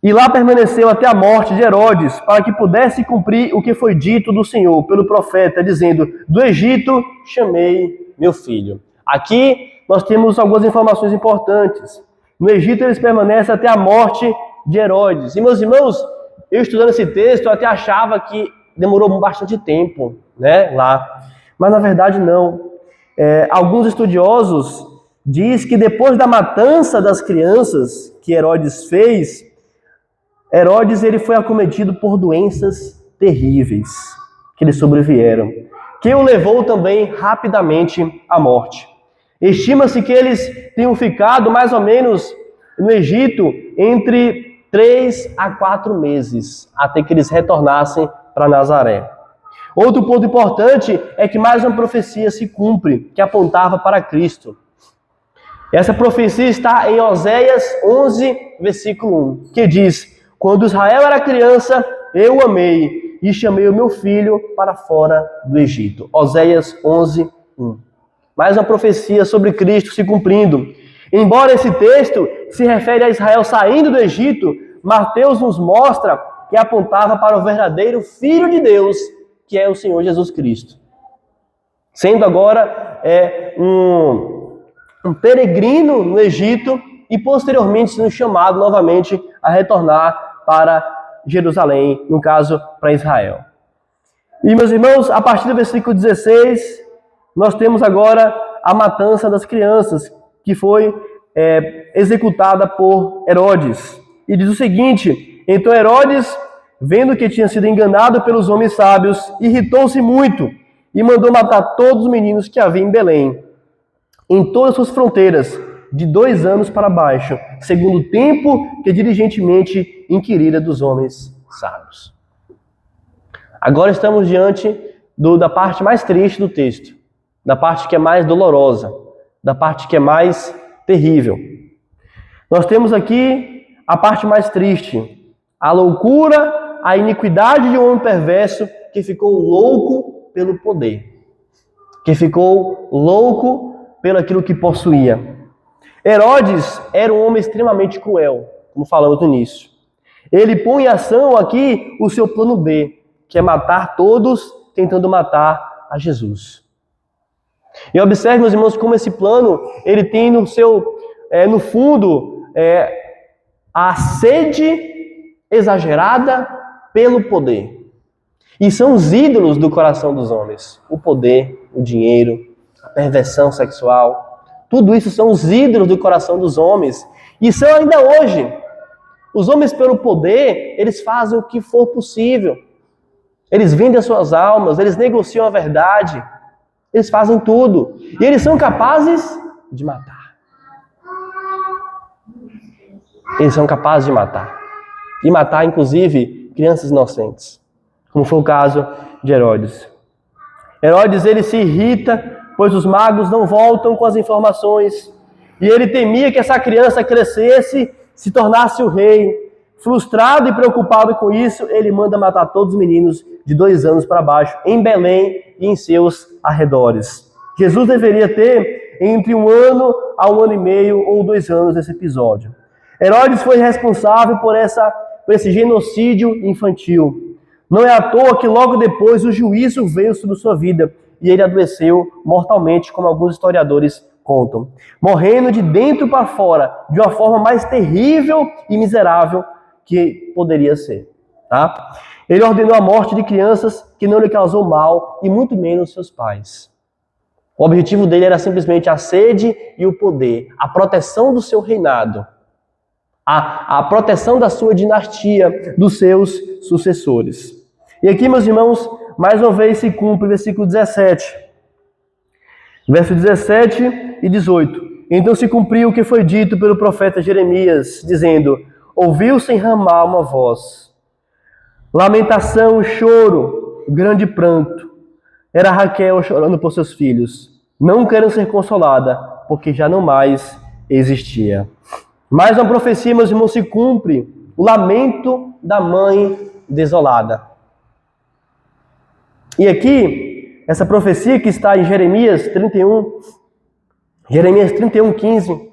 [SPEAKER 1] E lá permaneceu até a morte de Herodes, para que pudesse cumprir o que foi dito do Senhor pelo profeta, dizendo: Do Egito chamei meu filho. Aqui nós temos algumas informações importantes. No Egito eles permanecem até a morte de Herodes. E, meus irmãos, eu estudando esse texto, eu até achava que demorou bastante tempo, né, lá. Mas na verdade não. Alguns estudiosos dizem que depois da matança das crianças que Herodes fez, Herodes ele foi acometido por doenças terríveis que lhe sobrevieram, que o levou também rapidamente à morte. Estima-se que eles tenham ficado mais ou menos no Egito entre 3 a 4 meses, até que eles retornassem para Nazaré. Outro ponto importante é que mais uma profecia se cumpre, que apontava para Cristo. Essa profecia está em Oséias 11, versículo 1, que diz: Quando Israel era criança, eu o amei e chamei o meu filho para fora do Egito. Oséias 11, 1. Mais uma profecia sobre Cristo se cumprindo. Embora esse texto se refere a Israel saindo do Egito, Mateus nos mostra que apontava para o verdadeiro Filho de Deus, que é o Senhor Jesus Cristo. Sendo agora um peregrino no Egito e posteriormente sendo chamado novamente a retornar para Jerusalém, no caso, para Israel. E, meus irmãos, a partir do versículo 16, nós temos agora a matança das crianças, que foi executada por Herodes. E diz o seguinte: então Herodes, vendo que tinha sido enganado pelos homens sábios, irritou-se muito e mandou matar todos os meninos que havia em Belém, em todas as suas fronteiras, de 2 anos para baixo, segundo o tempo que diligentemente inquirira dos homens sábios. Agora estamos diante da parte mais triste do texto, da parte que é mais dolorosa, da parte que é mais terrível. Nós temos aqui a parte mais triste, a loucura, a iniquidade de um homem perverso que ficou louco pelo poder, que ficou louco pelo aquilo que possuía. Herodes era um homem extremamente cruel, como falamos no início. Ele põe em ação aqui o seu plano B, que é matar todos, tentando matar a Jesus. E observe, meus irmãos, como esse plano, ele tem no fundo, a sede exagerada pelo poder. E são os ídolos do coração dos homens. O poder, o dinheiro, a perversão sexual. Tudo isso são os ídolos do coração dos homens. E são ainda hoje. Os homens, pelo poder, eles fazem o que for possível. Eles vendem as suas almas, eles negociam a verdade. Eles fazem tudo. E eles são capazes de matar. Eles são capazes de matar. E matar, inclusive, crianças inocentes. Como foi o caso de Herodes. Herodes, ele se irrita, pois os magos não voltam com as informações. E ele temia que essa criança crescesse, se tornasse o rei. Frustrado e preocupado com isso, ele manda matar todos os meninos de 2 anos para baixo, em Belém e em seus arredores. Jesus deveria ter entre 1 ano a 1 ano e meio ou 2 anos nesse episódio. Herodes foi responsável por esse genocídio infantil. Não é à toa que logo depois o juízo veio sobre sua vida e ele adoeceu mortalmente, como alguns historiadores contam, morrendo de dentro para fora, de uma forma mais terrível e miserável que poderia ser. Tá? Ele ordenou a morte de crianças que não lhe causou mal, e muito menos seus pais. O objetivo dele era simplesmente a sede e o poder, a proteção do seu reinado, a proteção da sua dinastia, dos seus sucessores. E aqui, meus irmãos, mais uma vez se cumpre o versículo 17. Verso 17 e 18. Então se cumpriu o que foi dito pelo profeta Jeremias, dizendo: ouviu-se em Ramá uma voz, lamentação, choro, grande pranto. Era Raquel chorando por seus filhos, não querendo ser consolada, porque já não mais existia. Mais uma profecia, meus irmãos, se cumpre, o lamento da mãe desolada. E aqui, essa profecia que está em Jeremias 31, 15,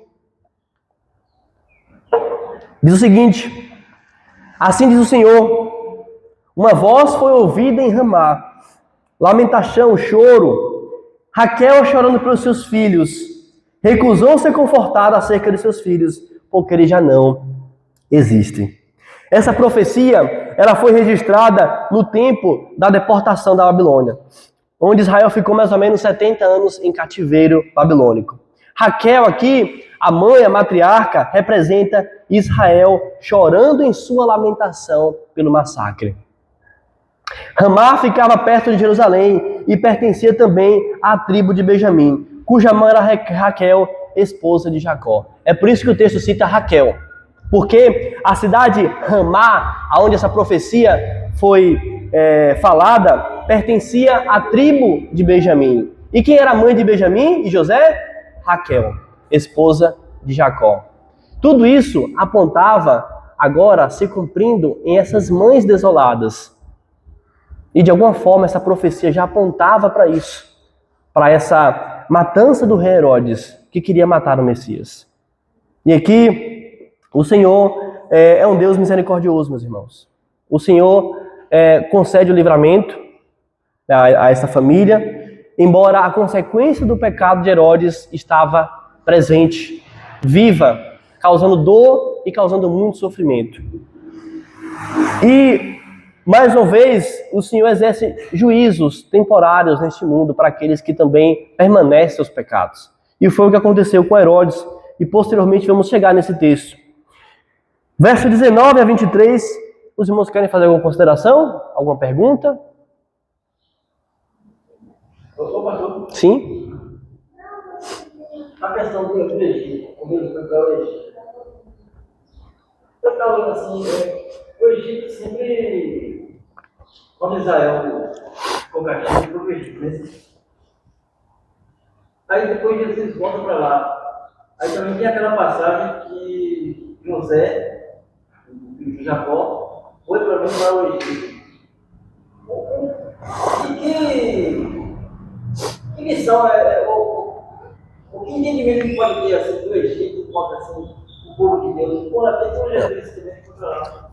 [SPEAKER 1] diz o seguinte: assim diz o Senhor, uma voz foi ouvida em Ramá, lamentação, choro, Raquel chorando pelos seus filhos, recusou ser confortada acerca de seus filhos, porque eles já não existem. Essa profecia, ela foi registrada no tempo da deportação da Babilônia, onde Israel ficou mais ou menos 70 anos em cativeiro babilônico. Raquel aqui, a mãe, a matriarca, representa Israel chorando em sua lamentação pelo massacre. Ramá ficava perto de Jerusalém e pertencia também à tribo de Benjamim, cuja mãe era Raquel, esposa de Jacó. É por isso que o texto cita Raquel, porque a cidade Ramá, onde essa profecia foi falada, pertencia à tribo de Benjamim. E quem era a mãe de Benjamim e José? Raquel, esposa de Jacó. Tudo isso apontava agora se cumprindo em essas mães desoladas. E de alguma forma essa profecia já apontava para isso, para essa matança do rei Herodes, que queria matar o Messias. E aqui, o Senhor é um Deus misericordioso, meus irmãos. O Senhor concede o livramento a essa família, embora a consequência do pecado de Herodes estava presente, viva, causando dor e causando muito sofrimento. E, mais uma vez, o Senhor exerce juízos temporários neste mundo para aqueles que também permanecem seus pecados. E foi o que aconteceu com Herodes, e posteriormente vamos chegar nesse texto. Verso 19 a 23, os irmãos querem fazer alguma consideração? Alguma pergunta? Sim?
[SPEAKER 5] A questão do Egito, como ele foi para o Egito. Eu estava olhando assim, o Egito sempre, quando Israel ficou cativo, foi para o Egito, né? Aí depois Jesus volta para lá. Aí também tem aquela passagem que José, o Jacó, foi para o Egito. E que lição o que entendimento que pode ter assim, do Egito, contra assim, o povo de Deus, por até que o Jesus também foi para lá.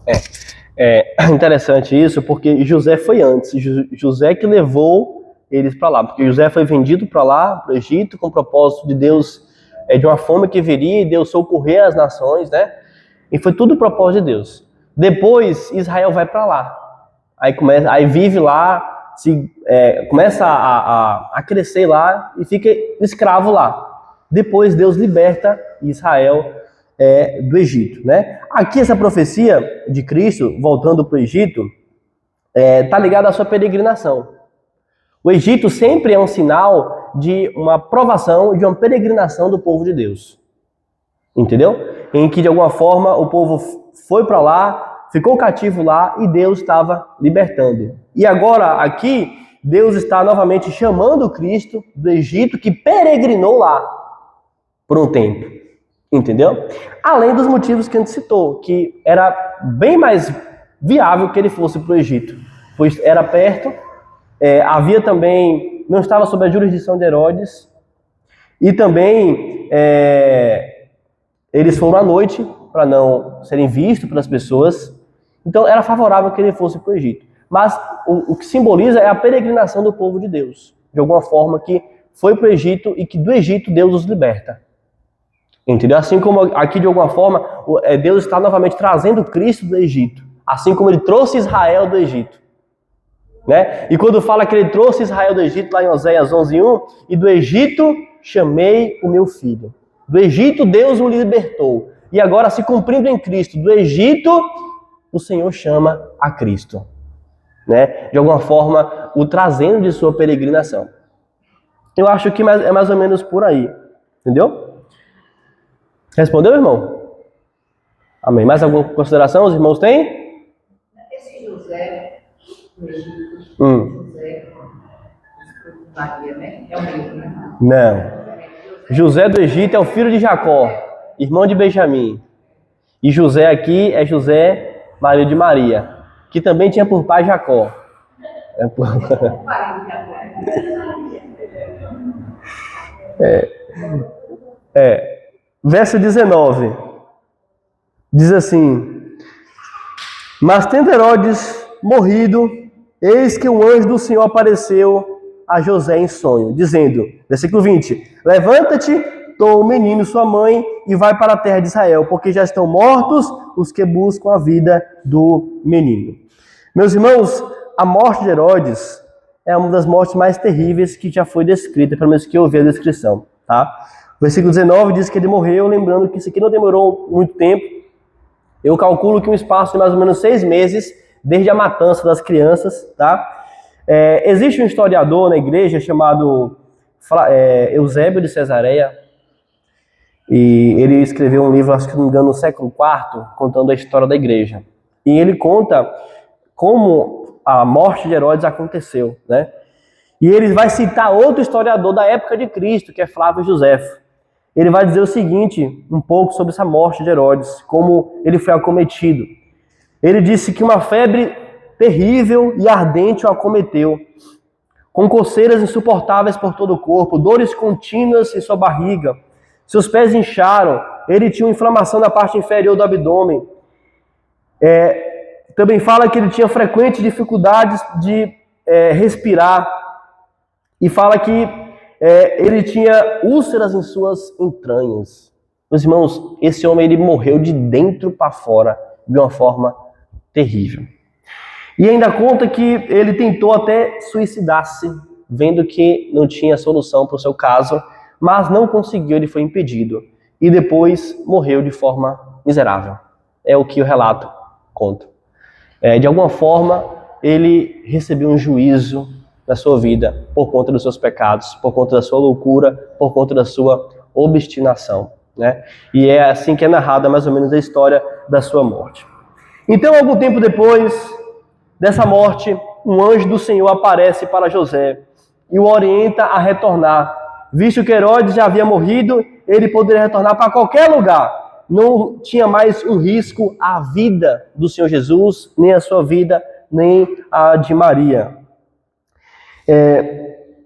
[SPEAKER 1] É interessante isso, porque José foi antes. José que levou eles para lá, porque José foi vendido para lá, para o Egito, com o propósito de Deus, de uma fome que viria e Deus socorrer as nações, né? E foi tudo o propósito de Deus. Depois Israel vai para lá, aí vive lá, começa a crescer lá e fica escravo lá. Depois Deus liberta Israel do Egito, né? Aqui essa profecia de Cristo voltando para o Egito está ligada à sua peregrinação. O Egito sempre é um sinal de uma provação, de uma peregrinação do povo de Deus, entendeu? Em que de alguma forma o povo foi para lá, ficou cativo lá e Deus estava libertando. E agora aqui Deus está novamente chamando Cristo do Egito, que peregrinou lá por um tempo, entendeu? Além dos motivos que a gente citou, que era bem mais viável que ele fosse para o Egito, pois era perto, havia também, não estava sob a jurisdição de Herodes, e também eles foram à noite para não serem vistos pelas pessoas, então era favorável que ele fosse para o Egito. Mas o que simboliza é a peregrinação do povo de Deus, de alguma forma que foi para o Egito e que do Egito Deus os liberta. Entendeu? Assim como aqui, de alguma forma, Deus está novamente trazendo Cristo do Egito, assim como ele trouxe Israel do Egito. Né? E quando fala que ele trouxe Israel do Egito, lá em Oséias 11:1, e do Egito chamei o meu filho. Do Egito Deus o libertou. E agora, se cumprindo em Cristo, do Egito o Senhor chama a Cristo. Né? De alguma forma, o trazendo de sua peregrinação. Eu acho que é mais ou menos por aí. Entendeu? Respondeu, irmão? Amém. Mais alguma consideração os irmãos têm?
[SPEAKER 3] Esse José, do Egito, José, Maria, né? É o mesmo, né?
[SPEAKER 1] Não. José do Egito é o filho de Jacó, irmão de Benjamim. E José aqui é José, marido de Maria, que também tinha por pai Jacó. Verso 19. Diz assim: mas tendo Herodes morrido, eis que o anjo do Senhor apareceu a José em sonho, dizendo, versículo 20, levanta-te, toma o menino e sua mãe e vai para a terra de Israel, porque já estão mortos os que buscam a vida do menino. Meus irmãos, a morte de Herodes é uma das mortes mais terríveis que já foi descrita, pelo menos que eu ouvi a descrição, tá? O versículo 19 diz que ele morreu, lembrando que isso aqui não demorou muito tempo. Eu calculo que um espaço de mais ou menos 6 meses, desde a matança das crianças, tá? Existe um historiador na igreja chamado Eusébio de Cesareia, e ele escreveu um livro, acho que não me engano, no século IV, contando a história da igreja. E ele conta como a morte de Herodes aconteceu, né? E ele vai citar outro historiador da época de Cristo, que é Flávio Josefo. Ele vai dizer o seguinte, um pouco sobre essa morte de Herodes, como ele foi acometido. Ele disse que uma febre terrível e ardente o acometeu, com coceiras insuportáveis por todo o corpo, dores contínuas em sua barriga, seus pés incharam, ele tinha uma inflamação na parte inferior do abdômen, também fala que ele tinha frequentes dificuldades de respirar. E fala que ele tinha úlceras em suas entranhas. Meus irmãos, esse homem ele morreu de dentro para fora de uma forma terrível. E ainda conta que ele tentou até suicidar-se, vendo que não tinha solução para o seu caso, mas não conseguiu, ele foi impedido. E depois morreu de forma miserável. É o que o relato conta. De alguma forma, ele recebeu um juízo na sua vida por conta dos seus pecados, por conta da sua loucura, por conta da sua obstinação, né? E é assim que é narrada mais ou menos a história da sua morte. Então, algum tempo depois dessa morte, um anjo do Senhor aparece para José e o orienta a retornar. Visto que Herodes já havia morrido, ele poderia retornar para qualquer lugar. Não tinha mais um risco à vida do Senhor Jesus, nem a sua vida, nem a de Maria.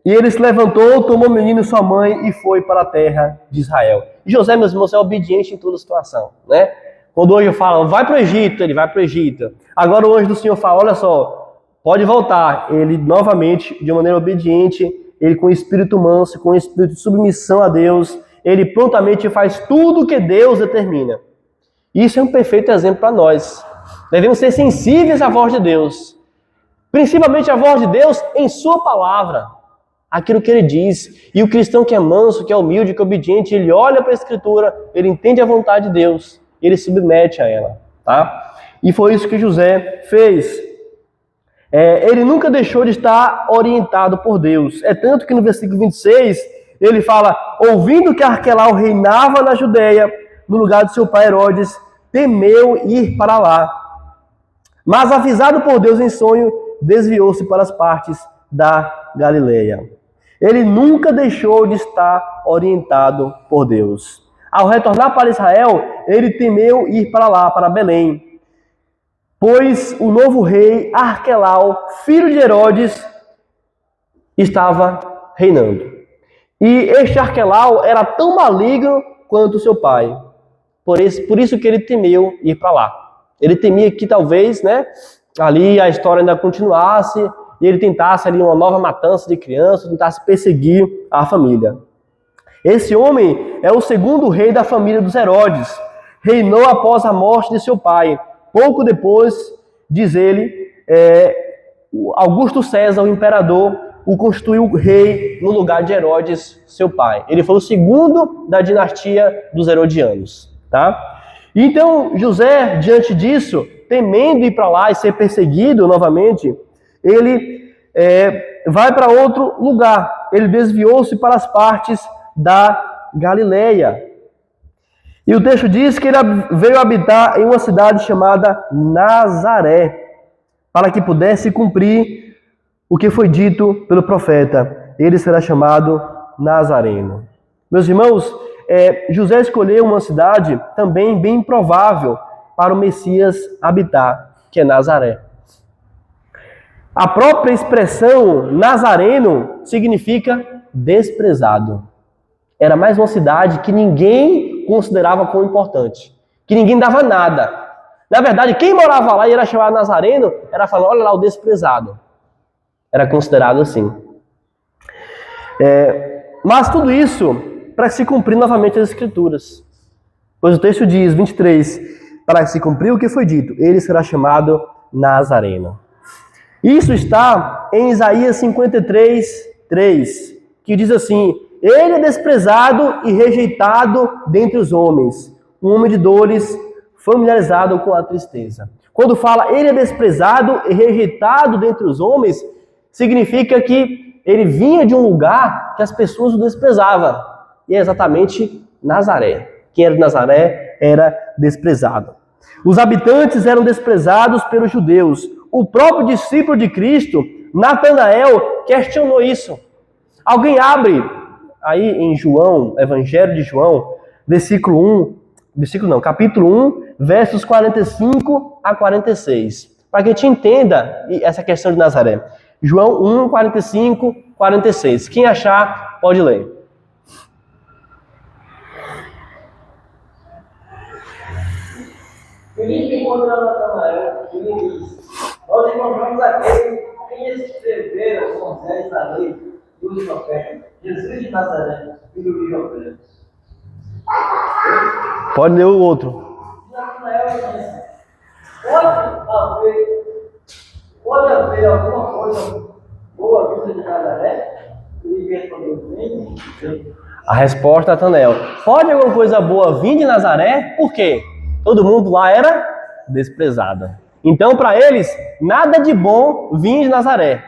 [SPEAKER 1] E ele se levantou, tomou o menino e sua mãe e foi para a terra de Israel. E José, meus irmãos, é obediente em toda situação, né? Quando o anjo fala, vai para o Egito, ele vai para o Egito. Agora o anjo do Senhor fala, olha só, pode voltar. Ele novamente, de maneira obediente, ele com o espírito manso, com o espírito de submissão a Deus, ele prontamente faz tudo o que Deus determina. Isso é um perfeito exemplo para nós. Devemos ser sensíveis à voz de Deus. Principalmente a voz de Deus em sua palavra, aquilo que ele diz. E o cristão que é manso, que é humilde, que é obediente, ele olha para a Escritura, ele entende a vontade de Deus, ele se submete a ela, tá? E foi isso que José fez. Ele nunca deixou de estar orientado por Deus. É tanto que no versículo 26, ele fala, ouvindo que Arquelau reinava na Judéia, no lugar de seu pai Herodes, temeu ir para lá. Mas avisado por Deus em sonho, desviou-se para as partes da Galileia. Ele nunca deixou de estar orientado por Deus. Ao retornar para Israel, ele temeu ir para lá, para Belém, pois o novo rei Arquelau, filho de Herodes, estava reinando. E este Arquelau era tão maligno quanto seu pai. Por isso que ele temeu ir para lá. Ele temia que talvez, ali a história ainda continuasse e ele tentasse ali uma nova matança de crianças, tentasse perseguir a família. Esse homem é o segundo rei da família dos Herodes. Reinou após a morte de seu pai. Pouco depois, diz ele, Augusto César, o imperador, o constituiu rei no lugar de Herodes, seu pai. Ele foi o segundo da dinastia dos Herodianos, tá? Então, José, diante disso, temendo ir para lá e ser perseguido novamente, ele vai para outro lugar. Ele desviou-se para as partes da Galileia. E o texto diz que ele veio habitar em uma cidade chamada Nazaré, para que pudesse cumprir o que foi dito pelo profeta. Ele será chamado Nazareno. Meus irmãos, José escolheu uma cidade também bem improvável para o Messias habitar, que é Nazaré. A própria expressão Nazareno significa desprezado. Era mais uma cidade que ninguém considerava como importante, que ninguém dava nada. Na verdade, quem morava lá e era chamado Nazareno, era falando, olha lá o desprezado. Era considerado assim. Mas tudo isso para se cumprir novamente as Escrituras. Pois o texto diz, 23, para se cumprir o que foi dito, ele será chamado Nazareno. Isso está em Isaías 53, 3, que diz assim, ele é desprezado e rejeitado dentre os homens, um homem de dores, familiarizado com a tristeza. Quando fala ele é desprezado e rejeitado dentre os homens, significa que ele vinha de um lugar que as pessoas o desprezavam. E é exatamente Nazaré. Quem era de Nazaré era desprezado. Os habitantes eram desprezados pelos judeus. O próprio discípulo de Cristo, Natanael, questionou isso. Alguém abre aí em João, Evangelho de João, capítulo 1, versos 45 a 46. Para que a gente entenda essa questão de Nazaré. João 1, 45, 46. Quem achar, pode ler.
[SPEAKER 5] Felipe encontrou Natanael ele diz: nós encontramos aquele que escreveram Moisés na lei e os profetas, Jesus de Nazaré, filho de José.
[SPEAKER 1] Pode ler o outro.
[SPEAKER 5] Pode haver alguma coisa boa vinda de Nazaré? Ele respondeu: vem.
[SPEAKER 1] A resposta, Natanael: pode alguma coisa boa vir de Nazaré? Por quê? Todo mundo lá era desprezado. Então, para eles, nada de bom vinha de Nazaré.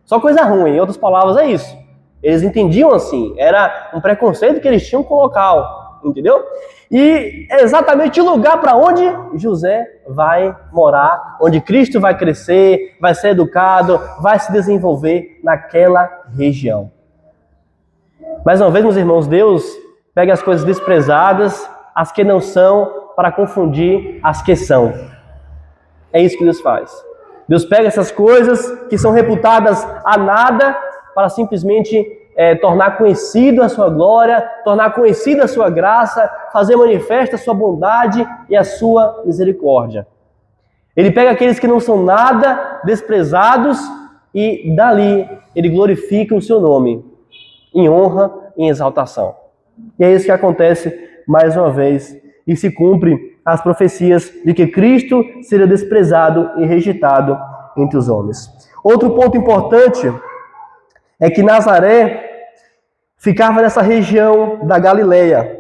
[SPEAKER 1] Só coisa ruim. Em outras palavras, é isso. Eles entendiam assim. Era um preconceito que eles tinham com o local. Entendeu? E é exatamente o lugar para onde José vai morar, onde Cristo vai crescer, vai ser educado, vai se desenvolver naquela região. Mais uma vez, meus irmãos, Deus pega as coisas desprezadas, as que não são, para confundir as que são. É isso que Deus faz. Deus pega essas coisas que são reputadas a nada para simplesmente tornar conhecido a sua glória, tornar conhecida a sua graça, fazer manifesta a sua bondade e a sua misericórdia. Ele pega aqueles que não são nada, desprezados, e dali ele glorifica o seu nome, em honra e em exaltação. E é isso que acontece mais uma vez, e se cumpre as profecias de que Cristo seria desprezado e rejeitado entre os homens. Outro ponto importante é que Nazaré ficava nessa região da Galileia.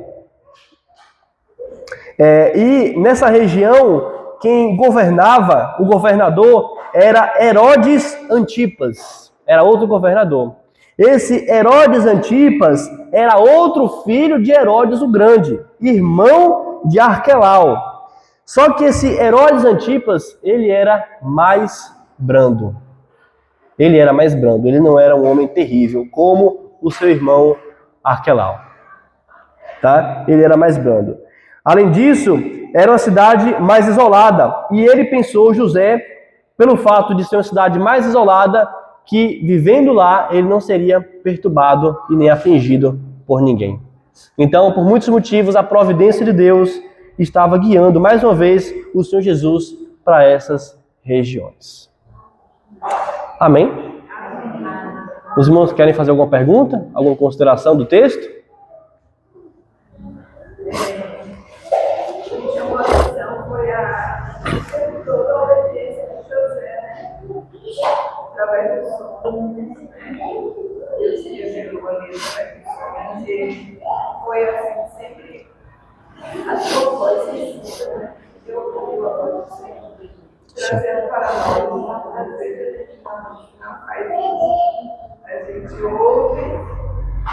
[SPEAKER 1] E nessa região, quem governava, o governador, era Herodes Antipas. Era outro governador. Esse Herodes Antipas era outro filho de Herodes o Grande, irmão de Arquelau. Só que esse Herodes Antipas, ele era mais brando. Ele era mais brando, ele não era um homem terrível, como o seu irmão Arquelau. Tá? Ele era mais brando. Além disso, era uma cidade mais isolada. E ele pensou, José, pelo fato de ser uma cidade mais isolada, que vivendo lá, ele não seria perturbado e nem afligido por ninguém. Então, por muitos motivos, a providência de Deus estava guiando, mais uma vez, o Senhor Jesus para essas regiões. Amém? Os irmãos querem fazer alguma pergunta? Alguma consideração do texto?
[SPEAKER 2] Chamou a atenção foi toda a obediência de José, né? Através do som. Deus tinha sido banido para que ele foi assim, sempre a sua voz sensível, né? Eu ouvi a voz do Senhor, trazendo para nós, às vezes a gente não faz isso. A gente ouve,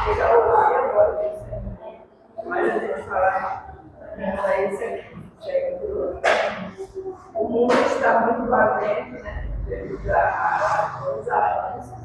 [SPEAKER 2] chega a ouvir a voz do Senhor. Mas a gente fala, não é isso aqui, chega do outro. O mundo está muito barulhento, né? Devido a avanços.